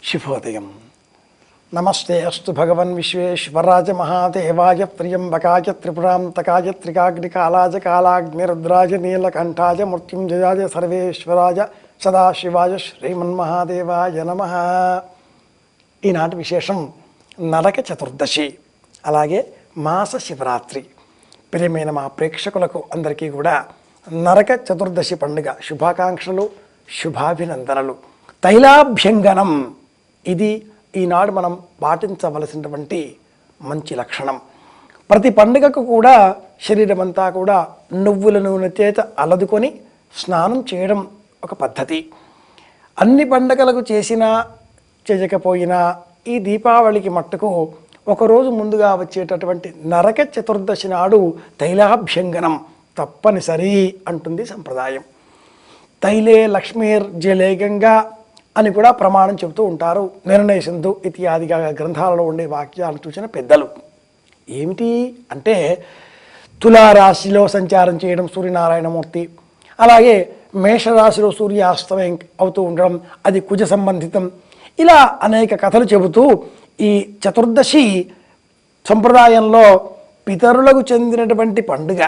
శుభోదయం. నమస్తే అస్తు భగవన్ విశ్వేశ్వరాజ మహాదేవాయ త్ర్యంబకాయ త్రిపురాంతకాయ త్రికాగ్నికాలాజ కాలాగ్నిరుద్రాజ నీలకంఠాజ మృత్యుంజయాజ సర్వేశ్వరాజ సదాశివాయ శ్రీమన్మహాదేవాయ నమః. ఈనాటి విశేషం నరక చతుర్దశి, అలాగే మాస శివరాత్రి. ప్రియమైన మా ప్రేక్షకులకు అందరికీ కూడా నరక చతుర్దశి పండుగ శుభాకాంక్షలు, శుభాభినందనలు. తైలాభ్యంగనం ఇది ఈనాడు మనం పాటించవలసినటువంటి మంచి లక్షణం. ప్రతి పండుగకు కూడా శరీరమంతా కూడా నువ్వుల నూనె చేత అలదుకొని స్నానం చేయడం ఒక పద్ధతి. అన్ని పండుగలకు చేసినా చేయకపోయినా ఈ దీపావళికి మట్టుకు ఒకరోజు ముందుగా వచ్చేటటువంటి నరక చతుర్దశి నాడు తైలాభ్యంగనం తప్పనిసరి అంటుంది సంప్రదాయం. తైలే లక్ష్మీర్ జలే గంగా అని కూడా ప్రమాణం చెబుతూ ఉంటారు. నిర్ణయ సింధు ఇత్యాదిగా గ్రంథాలలో ఉండే వాక్యాలను చూసిన పెద్దలు. ఏమిటి అంటే తులారాశిలో సంచారం చేయడం సూర్యనారాయణమూర్తి, అలాగే మేషరాశిలో సూర్యాస్తమయం అవుతూ ఉండడం, అది కుజ సంబంధితం. ఇలా అనేక కథలు చెబుతూ ఈ చతుర్దశి సంప్రదాయంలో పితరులకు చెందినటువంటి పండుగ,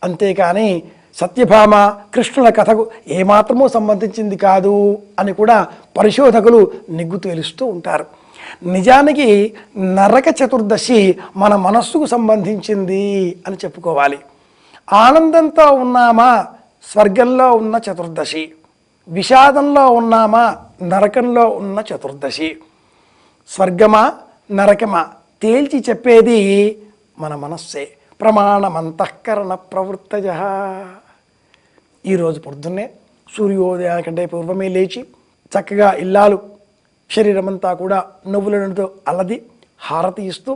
అంతేకాని సత్యభామ కృష్ణుల కథకు ఏమాత్రమూ సంబంధించింది కాదు అని కూడా పరిశోధకులు నిగ్గు తేలుస్తూ ఉంటారు. నిజానికి నరక చతుర్దశి మన మనస్సుకు సంబంధించింది అని చెప్పుకోవాలి. ఆనందంతో ఉన్నామా స్వర్గంలో ఉన్న చతుర్దశి, విషాదంలో ఉన్నామా నరకంలో ఉన్న చతుర్దశి. స్వర్గమా నరకమా తేల్చి చెప్పేది మన మనస్సే. ప్రమాణమంతఃకరణ ప్రవృత్తజ. ఈరోజు పొద్దున్నే సూర్యోదయానికంటే పూర్వమే లేచి చక్కగా ఇల్లాలు శరీరమంతా కూడా నువ్వుల నూనెతో అల్లది హారతి ఇస్తూ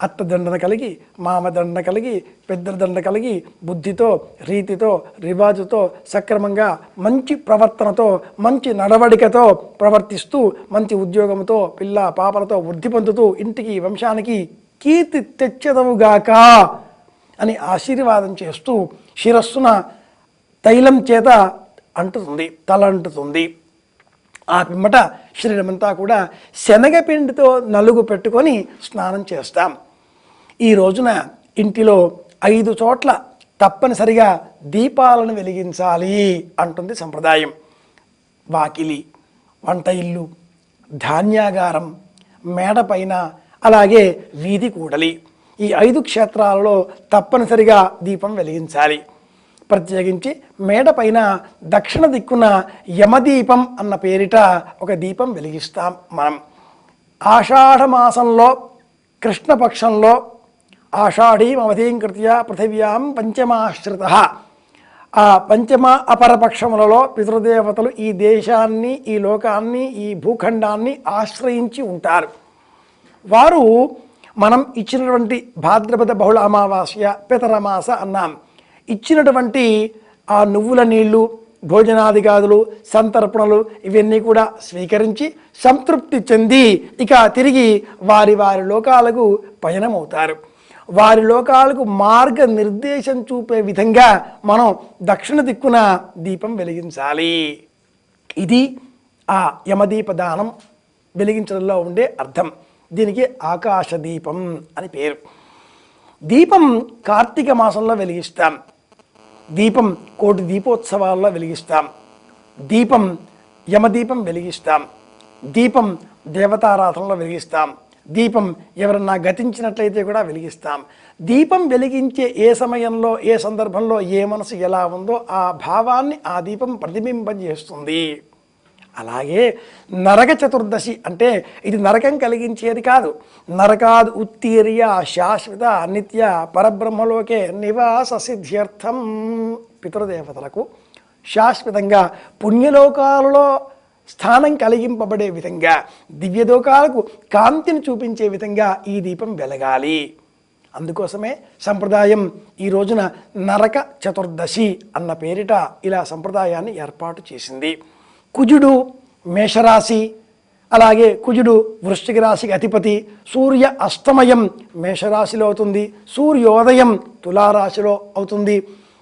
అత్తదండన కలిగి, మామదండ కలిగి, పెద్దల దండ కలిగి, బుద్ధితో రీతితో రివాజుతో సక్రమంగా మంచి ప్రవర్తనతో మంచి నడవడికతో ప్రవర్తిస్తూ మంచి ఉద్యోగంతో పిల్ల పాపలతో వృద్ధి పొందుతూ ఇంటికి వంశానికి కీర్తి తెచ్చదవుగాక అని ఆశీర్వాదం చేస్తూ శిరస్సున తైలం చేత అంటుతుంది, తల అంటుతుంది. ఆ పిమ్మట శరీరమంతా కూడా శనగపిండితో నలుగు పెట్టుకొని స్నానం చేస్తాం. ఈ రోజున ఇంటిలో 5 చోట్ల తప్పనిసరిగా దీపాలను వెలిగించాలి అంటుంది సంప్రదాయం. వాకిలి, వంట ఇల్లు, ధాన్యాగారం, మేడపైన, అలాగే వీధి కూడలి, ఈ 5 క్షేత్రాలలో తప్పనిసరిగా దీపం వెలిగించాలి. ప్రత్యేకించి మేడపైన దక్షిణ దిక్కున యమదీపం అన్న పేరిట ఒక దీపం వెలిగిస్తాం మనం. ఆషాఢ మాసంలో కృష్ణపక్షంలో ఆషాఢీం అవధీం కృత్య పృథివ్యాం పంచమాశ్రిత, ఆ పంచమ అపరపక్షములలో పితృదేవతలు ఈ దేశాన్ని, ఈ లోకాన్ని, ఈ భూఖండాన్ని ఆశ్రయించి ఉంటారు. వారు మనం ఇచ్చినటువంటి భాద్రపద బహుళ అమావాస్య పితరమాస అన్నాం. ఇచ్చినటువంటి ఆ నువ్వుల నీళ్లు, భోజనాదిగాదులు, సంతర్పణలు ఇవన్నీ కూడా స్వీకరించి సంతృప్తి చెంది ఇక తిరిగి వారి వారి లోకాలకు పయనమవుతారు. వారి లోకాలకు మార్గ నిర్దేశం చూపే విధంగా మనం దక్షిణ దిక్కున దీపం వెలిగించాలి. ఇది ఆ యమదీప దానం వెలిగించడంలో ఉండే అర్థం. దీనికి ఆకాశ దీపం అని పేరు. దీపం కార్తీక మాసంలో వెలిగిస్తాం. దీపం కోటి దీపోత్సవాల్లో వెలిగిస్తాం. దీపం యమదీపం వెలిగిస్తాం. దీపం దేవతారాధనలో వెలిగిస్తాం. దీపం ఎవరన్నా గతించినట్లయితే కూడా వెలిగిస్తాం. దీపం వెలిగించే ఏ సమయంలో, ఏ సందర్భంలో ఏ మనసు ఎలా ఉందో ఆ భావాన్ని ఆ దీపం ప్రతిబింబజేస్తుంది. అలాగే నరక చతుర్దశి అంటే ఇది నరకం కలిగించేది కాదు. నరకాద్ ఉత్తీర్య శాశ్వత నిత్య పరబ్రహ్మలోకే నివాస సిద్ధ్యర్థం. పితృదేవతలకు శాశ్వతంగా పుణ్యలోకాలలో స్థానం కలిగింపబడే విధంగా, దివ్యలోకాలకు కాంతిని చూపించే విధంగా ఈ దీపం వెలగాలి. అందుకోసమే సంప్రదాయం ఈ రోజున నరక చతుర్దశి అన్న పేరిట ఇలా సంప్రదాయాన్ని ఏర్పాటు చేసింది. కుజుడు మేషరాశి, అలాగే కుజుడు వృశ్చిక రాశికి అధిపతి. సూర్య అస్తమయం మేషరాశిలో అవుతుంది, సూర్యోదయం తులారాశిలో అవుతుంది.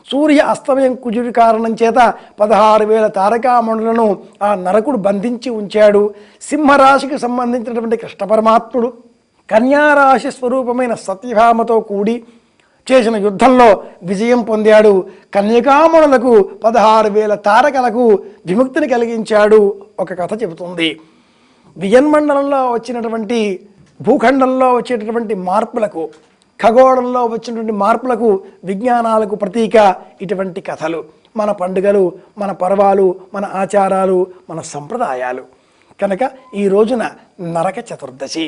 సూర్య అస్తమయం కుజుడి కారణం చేత 16,000 తారకామణులను ఆ నరకుడు బంధించి ఉంచాడు. సింహరాశికి సంబంధించినటువంటి కృష్ణ పరమాత్ముడు కన్యారాశి స్వరూపమైన సత్యభామతో కూడి చేసిన యుద్ధంలో విజయం పొందాడు. కన్యకామణులకు 16,000 తారకలకు విముక్తిని కలిగించాడు. ఒక కథ చెబుతుంది. వియన్మండలంలో వచ్చినటువంటి భూఖండంలో వచ్చేటటువంటి మార్పులకు, ఖగోళంలో వచ్చినటువంటి మార్పులకు, విజ్ఞానాలకు ప్రతీక ఇటువంటి కథలు. మన పండుగలు, మన పర్వాలు, మన ఆచారాలు, మన సంప్రదాయాలు. కనుక ఈ రోజున నరక చతుర్దశి.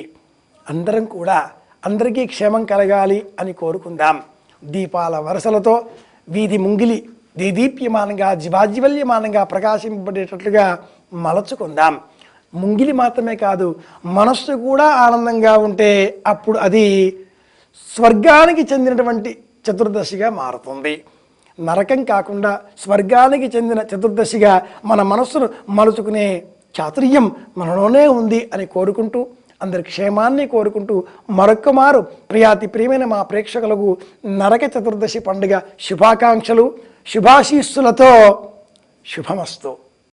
అందరం కూడా అందరికీ క్షేమం కలగాలి అని కోరుకుందాం. దీపాల వరసలతో వీధి ముంగిలి దేదీప్యమానంగా జివాజ్వల్యమానంగా ప్రకాశింపబడేటట్లుగా మలచుకుందాం. ముంగిలి మాత్రమే కాదు, మనస్సు కూడా ఆనందంగా ఉంటే అప్పుడు అది స్వర్గానికి చెందినటువంటి చతుర్దశిగా మారుతుంది. నరకం కాకుండా స్వర్గానికి చెందిన చతుర్దశిగా మన మనస్సును మలుచుకునే చాతుర్యం మనలోనే ఉంది అని కోరుకుంటూ, అందరి క్షేమాన్ని కోరుకుంటూ మరొక్క మారు ప్రియమైన మా ప్రేక్షకులకు నరక చతుర్దశి పండుగ శుభాకాంక్షలు, శుభాశీస్సులతో శుభమస్తు.